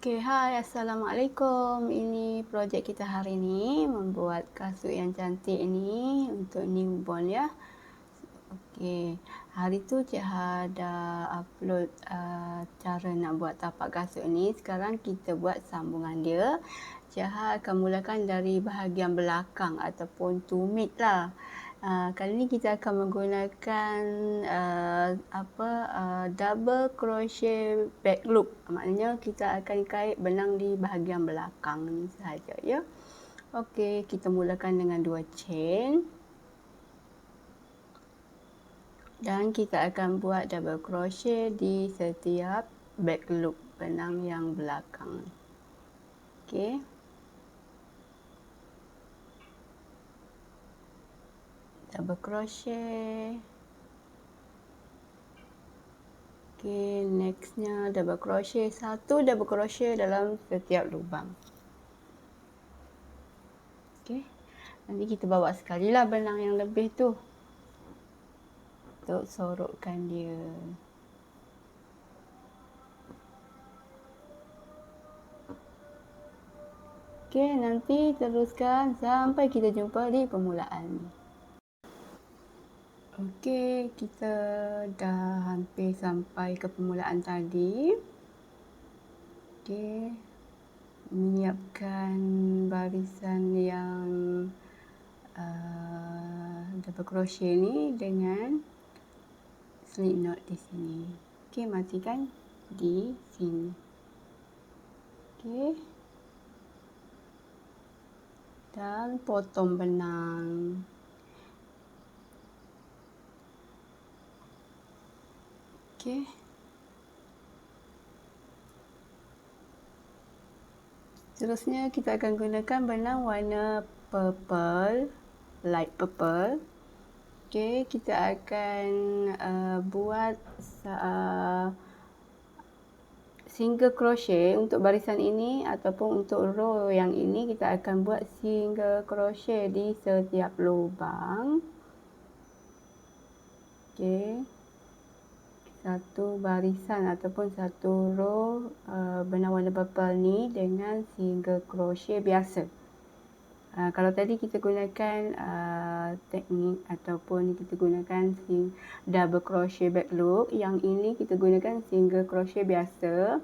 Okay, hai, Assalamualaikum. Ini projek kita hari ini, membuat kasut yang cantik ini untuk newborn ya. Okay, hari tu Cik Ha dah upload cara nak buat tapak kasut ni. Sekarang kita buat sambungan dia. Cik Ha akan mulakan dari bahagian belakang ataupun tumit lah. Kali ni kita akan menggunakan double crochet back loop. Maknanya kita akan kait benang di bahagian belakang ni sahaja ya. Okey, kita mulakan dengan 2 chain. Dan kita akan buat double crochet di setiap back loop benang yang belakang. Okey. Double crochet. Okey, nextnya double crochet. 1 double crochet dalam setiap lubang. Okey. Nanti kita bawa sekali lah benang yang lebih tu untuk sorokkan dia. Okey, nanti teruskan sampai kita jumpa di permulaan. Okey, kita dah hampir sampai ke permulaan tadi. Okey, menyiapkan barisan yang double crochet ni dengan slip knot di sini. Okey, matikan di sini. Okey. Dan potong benang. Okey. Seterusnya kita akan gunakan benang warna purple, light purple. Okey, kita akan buat single crochet untuk barisan ini ataupun untuk row yang ini kita akan buat single crochet di setiap lubang. Okey. Satu barisan ataupun satu row benang warna purple ni dengan single crochet biasa. Kalau tadi kita gunakan teknik ataupun kita gunakan double crochet back loop, yang ini kita gunakan single crochet biasa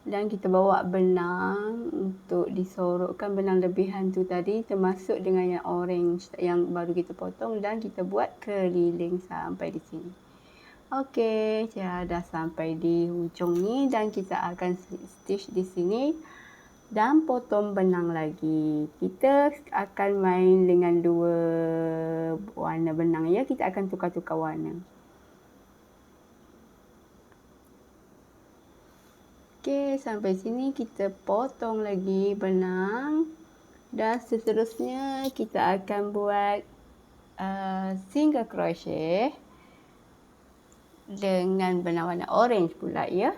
dan kita bawa benang untuk disorokkan benang lebihan tu tadi termasuk dengan yang orange yang baru kita potong dan kita buat keliling sampai di sini. Okey, dah sampai di hujung ni dan kita akan stitch di sini dan potong benang lagi. Kita akan main dengan 2 warna benang ya. Kita akan tukar-tukar warna. Okey, sampai sini kita potong lagi benang dan seterusnya kita akan buat single crochet dengan benang warna orange pula ya.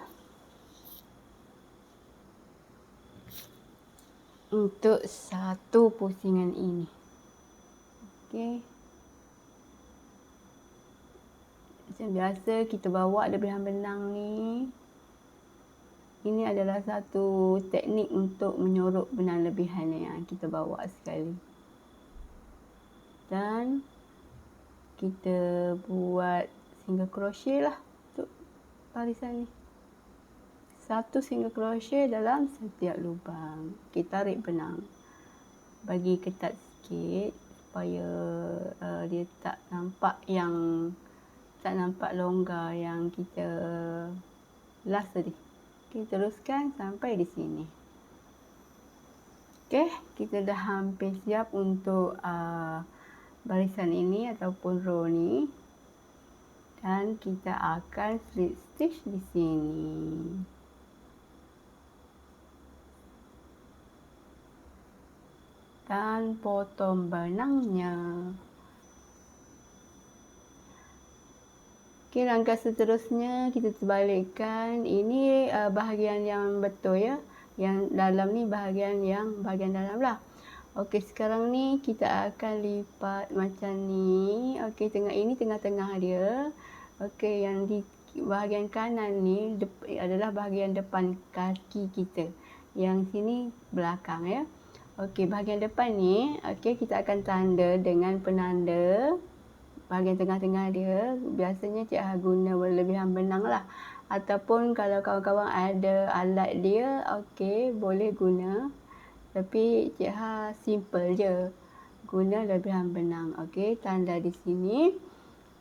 Untuk satu pusingan ini. Okey. Macam biasa kita bawa lebihan benang ni. Ini adalah satu teknik untuk menyorok benang lebihan yang kita bawa sekali. Dan kita buat single crochet lah untuk barisan ni. Satu single crochet dalam setiap lubang. Kita tarik benang. Bagi ketat sikit supaya dia tak nampak longgar yang kita last tadi. Okey, teruskan sampai di sini. Okey, kita dah hampir siap untuk barisan ini ataupun row ni. Dan kita akan slip stitch di sini. Dan potong benangnya. Okey, langkah seterusnya kita terbalikkan. Ini bahagian yang betul ya. Yang dalam ni bahagian dalam lah. Okey, sekarang ni kita akan lipat macam ni. Okey, ini tengah-tengah dia. Okey, yang di bahagian kanan ni adalah bahagian depan kaki kita. Yang sini belakang ya. Okey, bahagian depan ni, okey, kita akan tanda dengan penanda. Bahagian tengah-tengah dia, biasanya Cik Ha guna lebihan benang lah. Ataupun kalau kawan-kawan ada alat dia, okey, boleh guna. Tapi Cik Ha simple je. Guna lebihan benang. Okey, tanda di sini.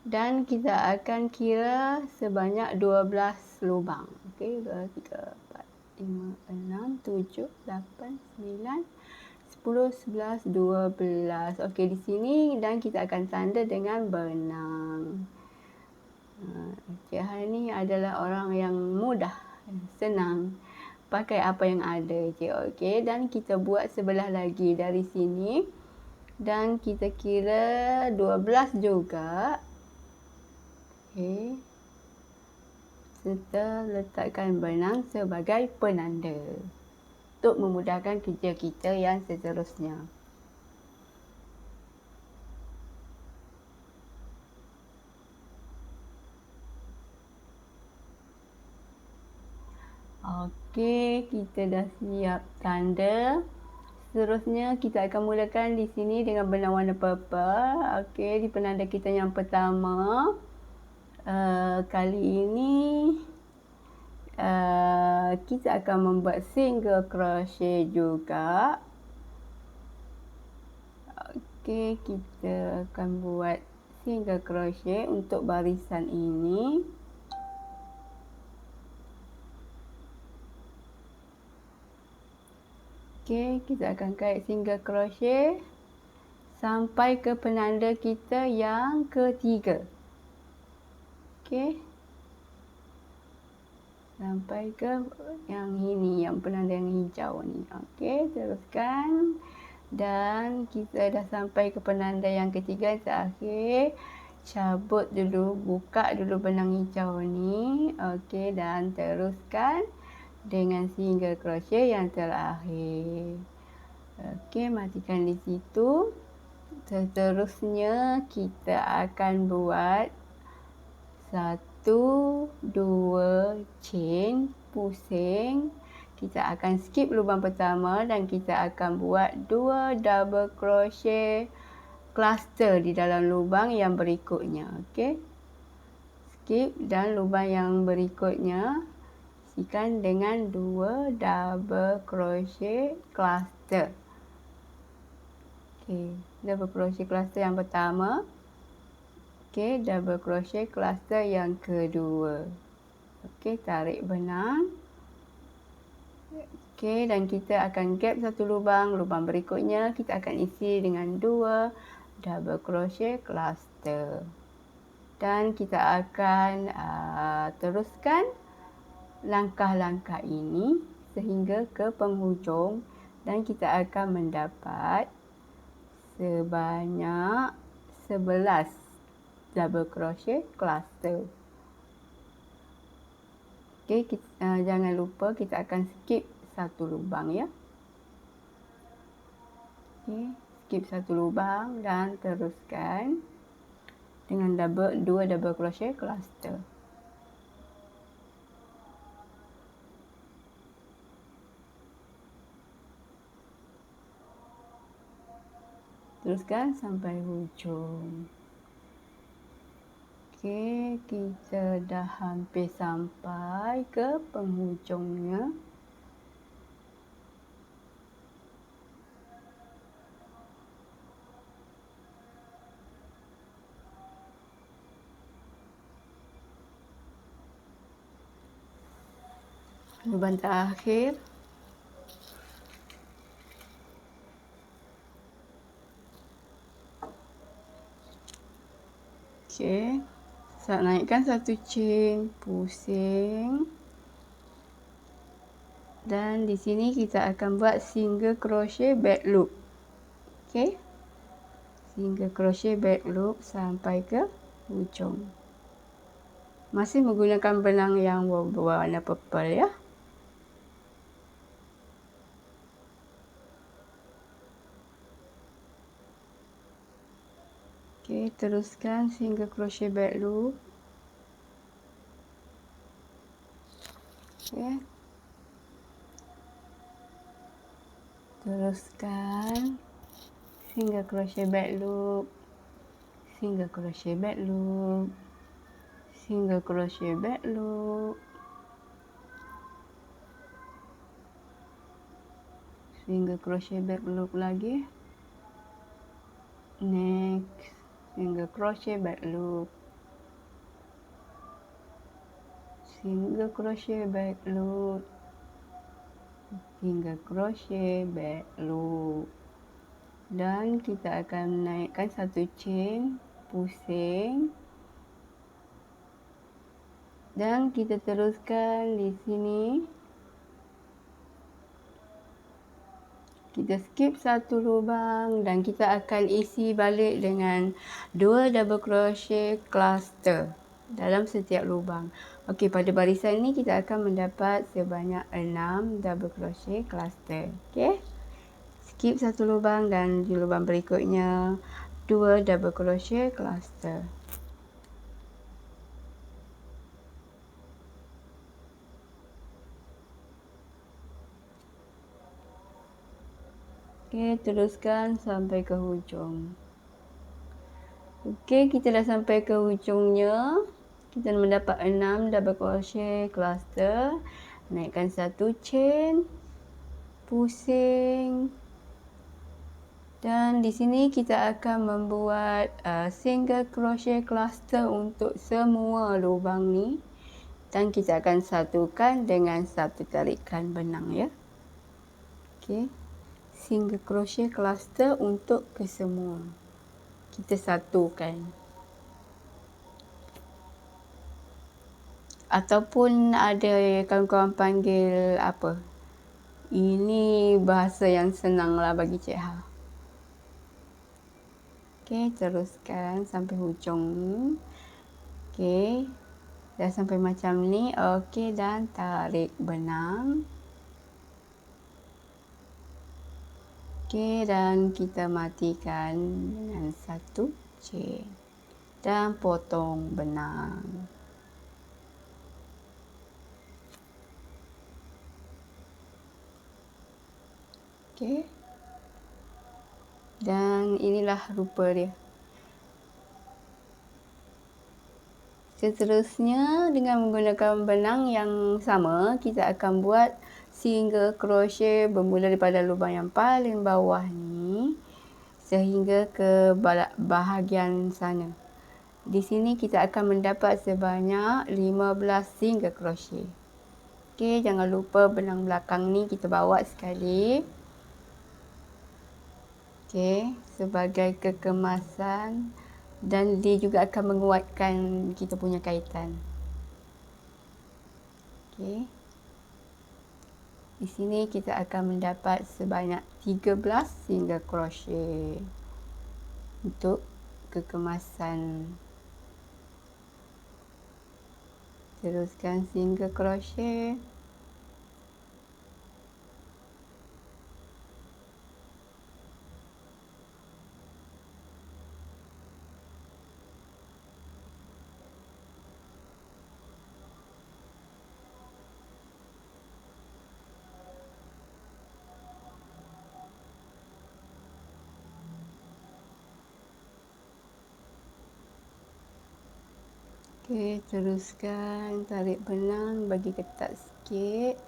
Dan kita akan kira sebanyak 12 lubang. Okey, 2, 3, 4, 5, 6, 7, 8, 9, 10, 11, 12. Okey, di sini dan kita akan tanda dengan benang. Cik Ha ni adalah orang yang mudah, senang. Pakai apa yang ada je. Okey, dan kita buat sebelah lagi dari sini. Dan kita kira 12 juga. Okey. Serta letakkan benang sebagai penanda untuk memudahkan kerja kita yang seterusnya. Okey, kita dah siap tanda. Seterusnya kita akan mulakan di sini dengan benang warna purple. Okey, di penanda kita yang pertama. Kali ini kita akan membuat single crochet juga. Okey, kita akan buat single crochet untuk barisan ini. Okey, kita akan kait single crochet sampai ke penanda kita yang ketiga. Okey. Sampai ke yang ini, yang penanda yang hijau ni. Okey, teruskan. Dan kita dah sampai ke penanda yang ketiga terakhir. Cabut dulu, buka dulu benang hijau ni. Okey, dan teruskan dengan single crochet yang terakhir. Okey, matikan di situ. Seterusnya kita akan buat 1, 2 chain pusing. Kita akan skip lubang pertama dan kita akan buat 2 double crochet cluster di dalam lubang yang berikutnya. Okey. Skip dan lubang yang berikutnya isikan dengan 2 double crochet cluster. Okey, double crochet cluster yang pertama. Okey, double crochet cluster yang kedua. Okey, tarik benang. Okey, dan kita akan gap satu lubang. Lubang berikutnya kita akan isi dengan 2 double crochet cluster. Dan kita akan teruskan langkah-langkah ini sehingga ke penghujung dan kita akan mendapat sebanyak 11 double crochet cluster. Okey, jangan lupa kita akan skip satu lubang ya. Okey, skip satu lubang dan teruskan dengan 2 double crochet cluster. Teruskan sampai hujung. Okey, kita dah hampir sampai ke penghujungnya. Lubang terakhir. Okey. Naikkan satu chain pusing. Dan di sini kita akan buat single crochet back loop. Okey. Single crochet back loop sampai ke hujung. Masih menggunakan benang yang berwarna purple ya. Okey, teruskan single crochet back loop. Okey. Teruskan single crochet back loop, single crochet back loop, single crochet back loop, single crochet back loop lagi, next single crochet back loop, single crochet back loop, single crochet back loop, dan kita akan naikkan satu chain, pusing, dan kita teruskan di sini. Kita skip satu lubang dan kita akan isi balik dengan 2 double crochet cluster dalam setiap lubang. Okey, pada barisan ini kita akan mendapat sebanyak 6 double crochet cluster. Okey. Skip satu lubang dan di lubang berikutnya 2 double crochet cluster. Okey, teruskan sampai ke hujung. Okey, kita dah sampai ke hujungnya. Kita mendapat 6 double crochet cluster. Naikkan satu chain, pusing, dan di sini kita akan membuat single crochet cluster untuk semua lubang ni, dan kita akan satukan dengan satu tarikan benang ya. Okey, single crochet cluster untuk kesemua kita satukan, ataupun ada kawan-kawan panggil apa, ini bahasa yang senang lah bagi Cik Ha. Okey, teruskan sampai hujung ni. Okey, dah sampai macam ni. Okey, dan tarik benang. Okey, dan kita matikan dengan satu chain dan potong benang. Okey. Dan inilah rupa dia. Seterusnya, dengan menggunakan benang yang sama, kita akan buat single crochet bermula daripada lubang yang paling bawah ni sehingga ke bahagian sana. Di sini kita akan mendapat sebanyak 15 single crochet. Okey, jangan lupa benang belakang ni kita bawa sekali. Okey, sebagai kekemasan, dan dia juga akan menguatkan kita punya kaitan. Okey. Di sini kita akan mendapat sebanyak 13 single crochet untuk kekemasan. Teruskan single crochet. Okey, teruskan tarik benang, bagi ketat sikit.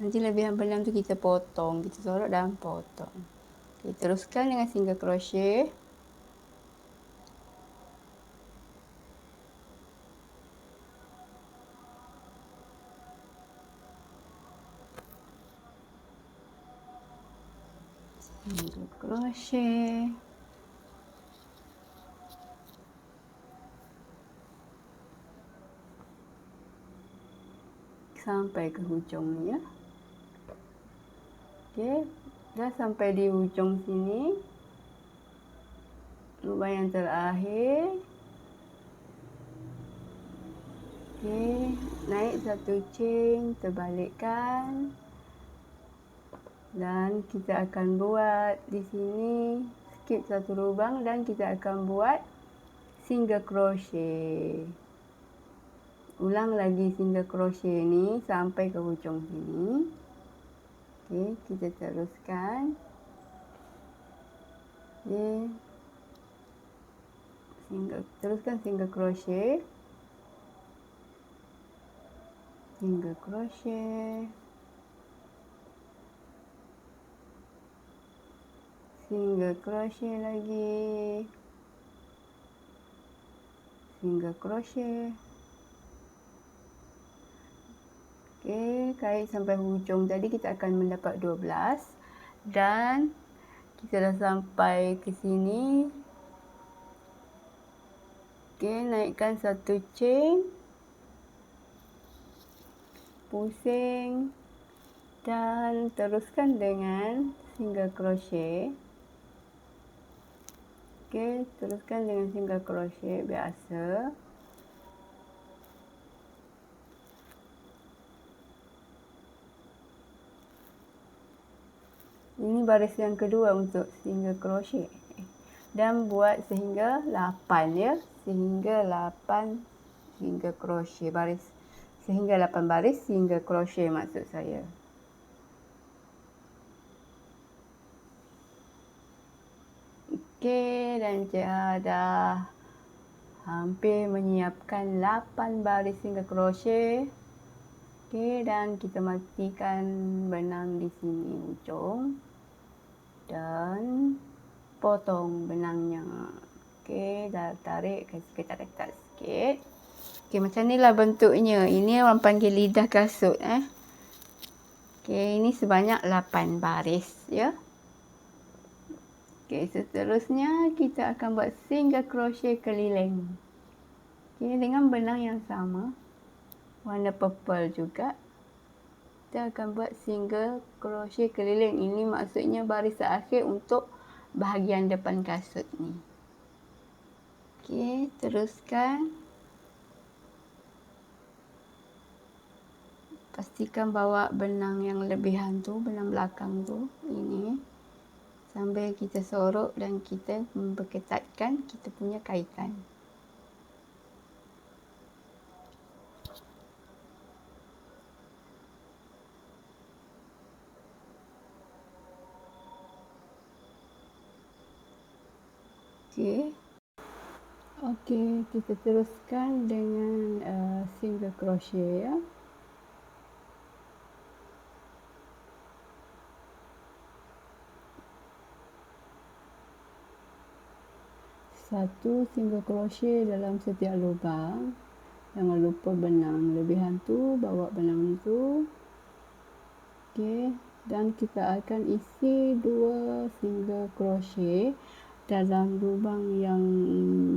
Nanti lebihan benang tu kita potong, kita sorot dan potong. Okey, teruskan dengan single crochet. Single crochet. Sampai ke hujung ni ya. Okey, dah sampai di hujung sini. Lubang yang terakhir. Okey, naik satu chain, terbalikkan. Dan kita akan buat di sini skip satu lubang dan kita akan buat single crochet. Ulang lagi single crochet ni sampai ke hujung sini. Okey, kita teruskan. Okey. Teruskan single crochet. Single crochet. Single crochet lagi. Single crochet. Okey, kait sampai hujung tadi kita akan mendapat 12 dan kita dah sampai ke sini. Okey, naikkan satu chain, pusing dan teruskan dengan single crochet. Okey, teruskan dengan single crochet biasa. Ini baris yang kedua untuk single crochet dan buat sehingga 8 ya, sehingga 8 single crochet baris, sehingga 8 baris single crochet maksud saya. Okey, dan Cik dah hampir menyiapkan 8 baris single crochet. Okey, dan kita matikan benang di sini hujung dan potong benangnya. Okey, dah tarik, kasi ketat-ketat sikit. Okey, macam ni lah bentuknya. Ini orang panggil lidah kasut. Okey, ini sebanyak 8 baris ya. Okey, seterusnya kita akan buat single crochet keliling. Okey, dengan benang yang sama, warna purple juga. Kita akan buat single crochet keliling. Ini maksudnya baris terakhir untuk bahagian depan kasut ni. Okey, teruskan. Pastikan bawa benang yang lebihan tu, benang belakang tu, ini. Sambil kita sorok dan kita memperketatkan kita punya kaitan. Okey. Okey, kita teruskan dengan single crochet ya. Satu single crochet dalam setiap lubang. Jangan lupa benang lebihan tu, bawa benang tu. Okey, dan kita akan isi 2 single crochet dalam lubang yang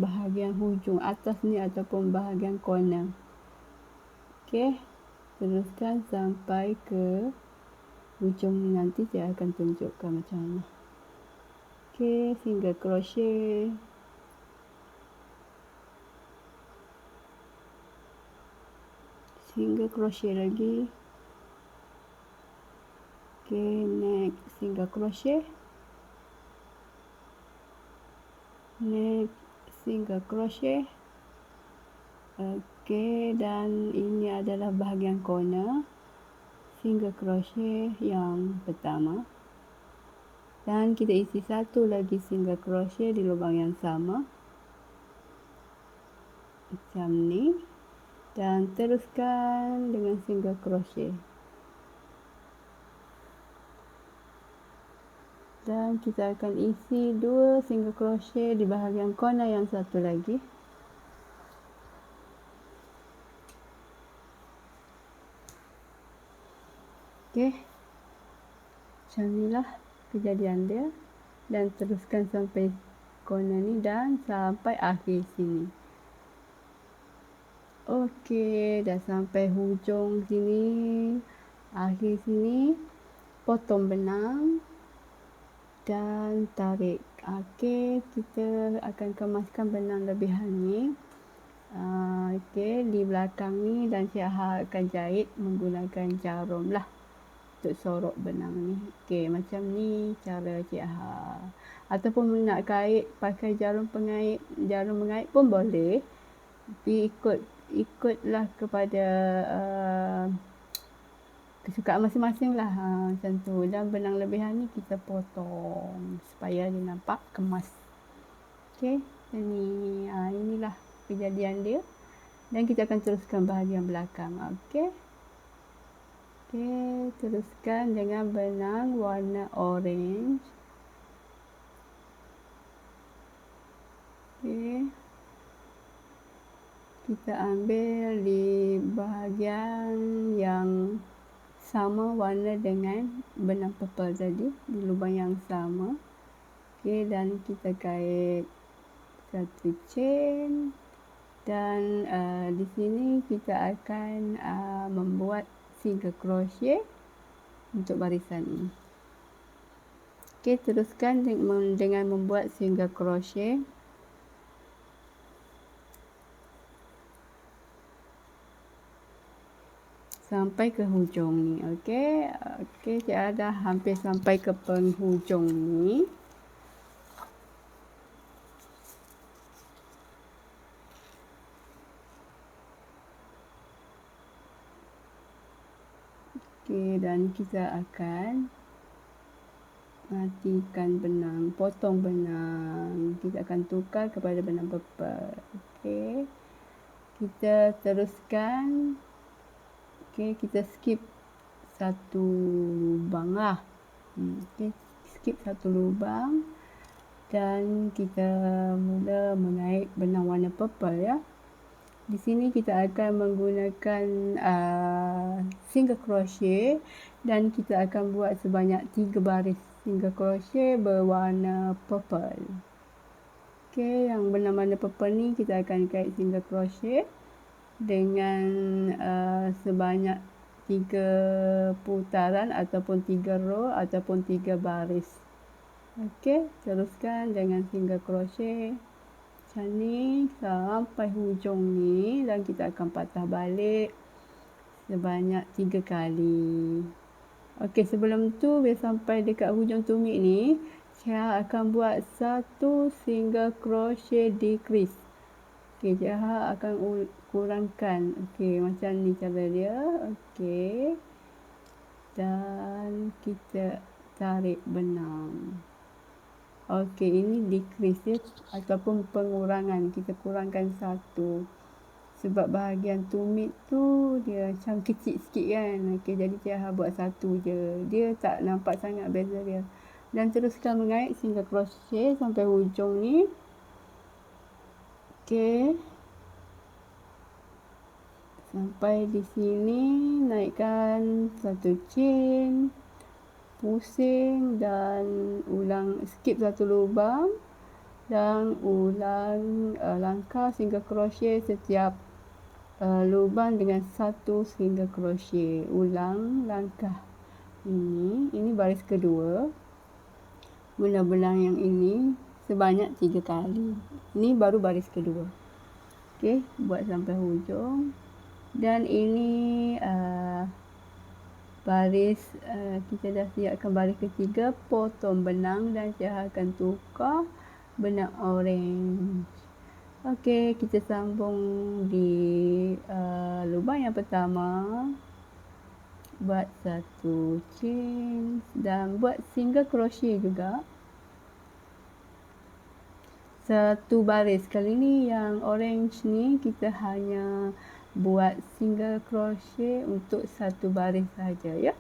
bahagian hujung atas ni ataupun bahagian corner. Okey, teruskan sampai ke hujung ni, nanti saya akan tunjukkan macam mana. Okey, single crochet. Single crochet lagi. Okey, next single crochet. Next single crochet. Okey, dan ini adalah bahagian corner single crochet yang pertama. Dan kita isi satu lagi single crochet di lubang yang sama. Macam ni. Dan teruskan dengan single crochet. Dan kita akan isi 2 single crochet di bahagian corner yang satu lagi. Okey, macam inilah kejadian dia. Dan teruskan sampai corner ni dan sampai akhir sini. Okey, dah sampai hujung sini, akhir sini. Potong benang dan tarik. Okey, kita akan kemaskan benang lebihan ni. Okey, di belakang ni, dan Cik Ha akan jahit menggunakan jarum lah untuk sorok benang ni. Okey, macam ni cara Cik Ha. Ataupun nak kait pakai jarum mengait pun boleh. Tapi ikutlah kepada kesukaan masing-masing lah. Macam tu. Dan benang lebihan ni kita potong supaya dia nampak kemas. Okey, ini inilah kejadian dia. Dan kita akan teruskan bahagian belakang. Okey. Okey, teruskan dengan benang warna orange. Okey. Kita ambil di bahagian yang sama warna dengan benang purple tadi, di lubang yang sama. Okey, dan kita kait satu chain. Dan di sini kita akan membuat single crochet untuk barisan ini. Okey, teruskan dengan membuat single crochet. Sampai ke hujung ni. Okey. Okey, saya dah hampir sampai ke penghujung ni. Okey, dan kita akan matikan benang, potong benang. Kita akan tukar kepada benang purple. Okey. Kita teruskan. Okey, kita skip satu lubang lah. Okey, skip satu lubang. Dan kita mula menaik benang warna purple ya. Di sini kita akan menggunakan single crochet dan kita akan buat sebanyak 3 baris single crochet berwarna purple. Okey, yang benang warna purple ni kita akan kait single crochet dengan sebanyak 3 putaran ataupun 3 row ataupun 3 baris. Okey, teruskan dengan single crochet macam ni sampai hujung ni dan kita akan patah balik sebanyak 3 kali. Okey, sebelum tu bila sampai dekat hujung tumit ni, saya akan buat satu single crochet decrease. Okey, saya akan kurangkan. Okey, macam ni cara dia. Okey. Dan kita tarik benang. Okey, ini decrease ya, ataupun pengurangan. Kita kurangkan satu. Sebab bahagian tumit tu dia macam kecil sikit kan. Okey, jadi saya buat satu je. Dia tak nampak sangat beza dia. Dan teruskan mengait single crochet sampai hujung ni. Okey. Sampai di sini naikkan satu chain. Pusing dan ulang, skip satu lubang dan ulang langkah single crochet setiap lubang dengan satu single crochet. Ulang langkah ini baris kedua. Guna benang yang ini sebanyak 3 kali. Ini baru baris kedua. Okey, buat sampai hujung. Dan ini baris kita dah siapkan baris ketiga, potong benang dan saya akan tukar benang orange. Okey, kita sambung di lubang yang pertama. Buat satu chain dan buat single crochet juga. Satu baris. Kali ni yang orange ni kita hanya buat single crochet untuk satu baris saja ya.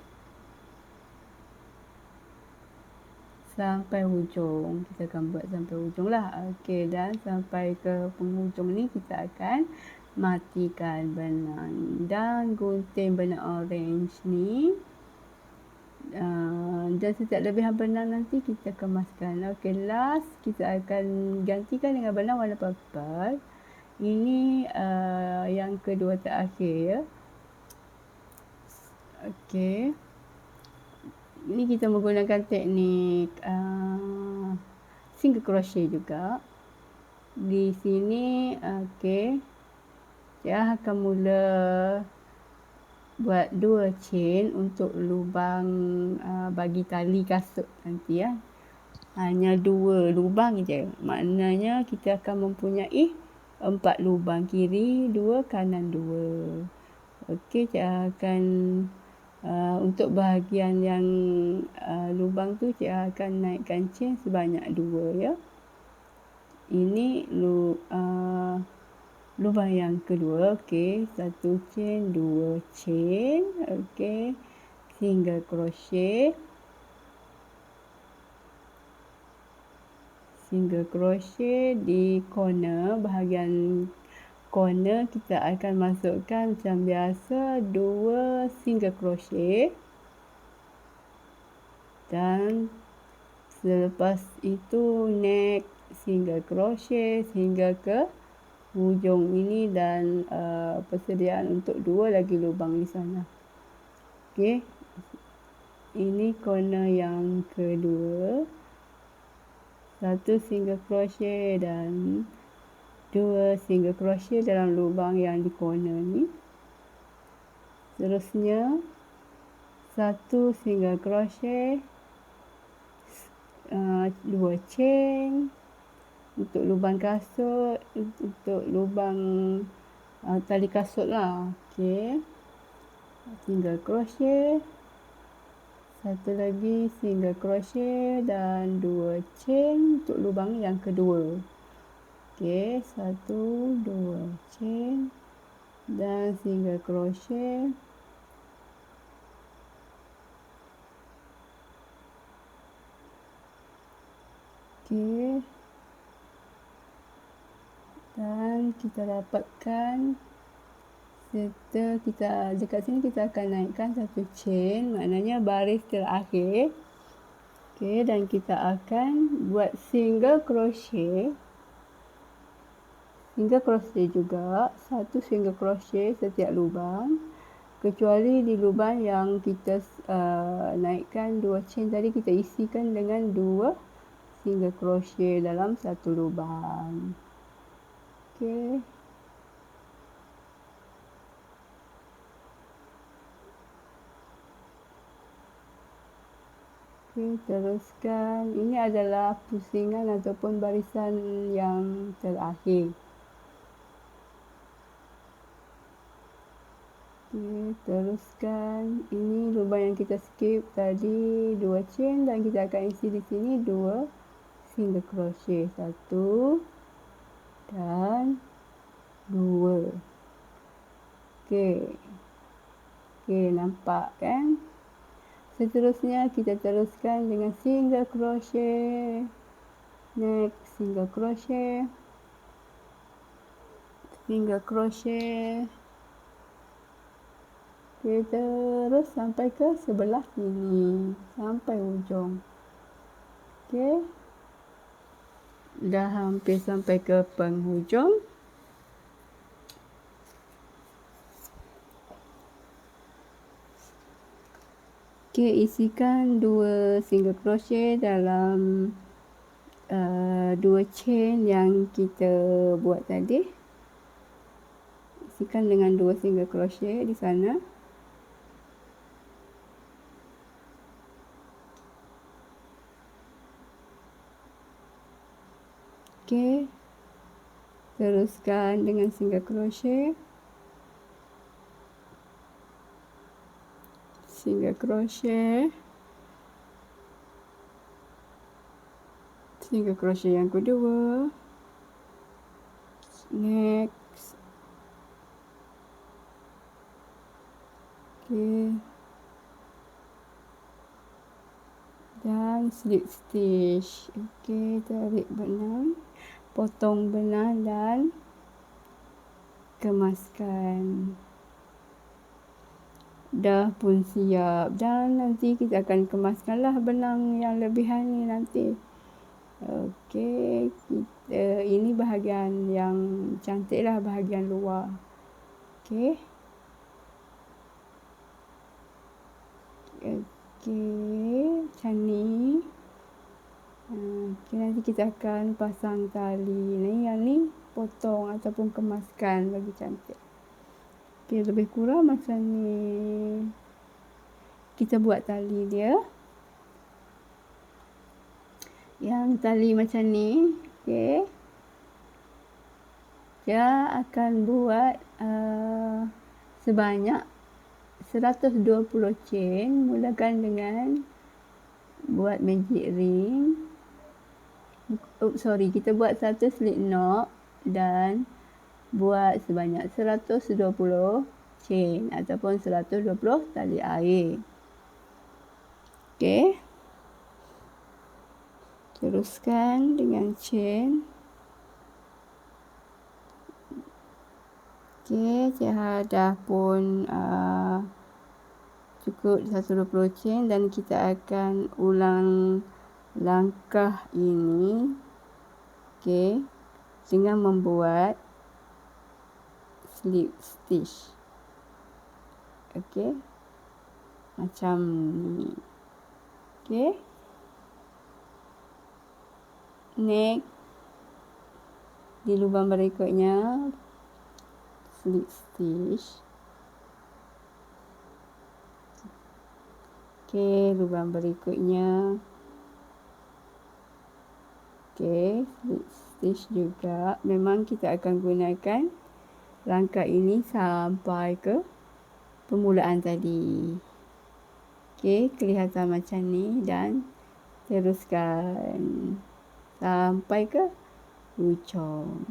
Sampai hujung. Kita akan buat sampai hujung lah. Okey, dan sampai ke penghujung ni kita akan matikan benang dan gunting benang orange ni. Dan setiap lebihan benang nanti kita kemaskan. Okey, last kita akan gantikan dengan benang warna purple. Ini yang kedua terakhir ya. Okey. Ini kita menggunakan teknik single crochet juga. Di sini okey. Saya akan mula buat 2 chain untuk lubang bagi tali kasut nanti ya. Hanya 2 lubang je. Maknanya kita akan mempunyai 4 lubang, kiri 2, kanan 2. Okey, saya akan Untuk bahagian yang lubang tu Cik akan naikkan chain sebanyak 2 ya. Ini lubang yang kedua. Okey, 1 chain, 2 chain. Okey, single crochet. Single crochet di corner, bahagian corner kita akan masukkan macam biasa 2 single crochet, dan selepas itu next single crochet sehingga ke hujung ini, dan persediaan untuk 2 lagi lubang di sana. Okey, ini corner yang kedua, 1 single crochet dan 2 single crochet dalam lubang yang di corner ni. Seterusnya 1 single crochet, 2 chain untuk lubang kasut, untuk lubang tali kasut lah. Okey, single crochet, satu lagi single crochet dan 2 chain untuk lubang yang kedua. Okey, 1, 2 chain dan single crochet. Okey, dan kita dapatkan serta kita dekat sini kita akan naikkan 1 chain, maknanya baris terakhir. Okey, dan kita akan buat single crochet juga, 1 single crochet setiap lubang, kecuali di lubang yang kita naikkan 2 chain tadi, kita isikan dengan 2 single crochet dalam 1 lubang. Okey, teruskan. Ini adalah pusingan ataupun barisan yang terakhir. Okey, teruskan. Ini lubang yang kita skip tadi, 2 chain, dan kita akan isi di sini 2 single crochet, 1 dan 2. Okey, nampak kan? Seterusnya kita teruskan dengan single crochet, next single crochet, single crochet. Okey, terus sampai ke sebelah sini, sampai hujung. Okey, dah hampir sampai ke penghujung. Okey, isikan 2 single crochet dalam 2 chain yang kita buat tadi. Isikan dengan 2 single crochet di sana. Okey, teruskan dengan single crochet, single crochet, single crochet yang kedua, next. Okey, dan slip stitch. Okey, tarik benang, potong benang dan kemaskan. Dah pun siap, dan nanti kita akan kemaskanlah benang yang lebihan ni nanti. Okey, ini bahagian yang cantik lah, bahagian luar. Okey, macam ni. Nanti kita akan pasang tali. Yang ni potong ataupun kemaskan bagi cantik. Okey, lebih kurang macam ni kita buat tali dia. Yang tali macam ni. Okey, dia akan buat sebanyak 120 chain. Mulakan dengan buat magic ring. Kita buat satu slip knot dan buat sebanyak 120 chain ataupun 120 tali air. Okey. Teruskan dengan chain. Okey, Cik dah pun cukup 120 chain dan kita akan ulang langkah ini. Okey, dengan membuat slip stitch. Okey, macam ni. Okey, next di lubang berikutnya slip stitch. Okey, lubang berikutnya. Okey, slip stitch juga. Memang kita akan gunakan langkah ini sampai ke permulaan tadi. Okey, kelihatan macam ni dan teruskan sampai ke hujung.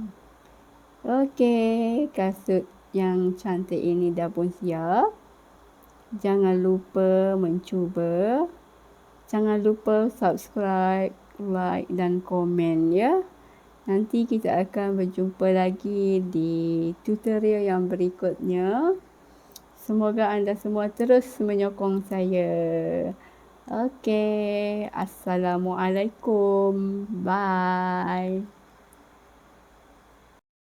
Okey, kasut yang cantik ini dah pun siap. Jangan lupa mencuba. Jangan lupa subscribe, like dan komen ya. Nanti kita akan berjumpa lagi di tutorial yang berikutnya. Semoga anda semua terus menyokong saya. Okey, Assalamualaikum. Bye.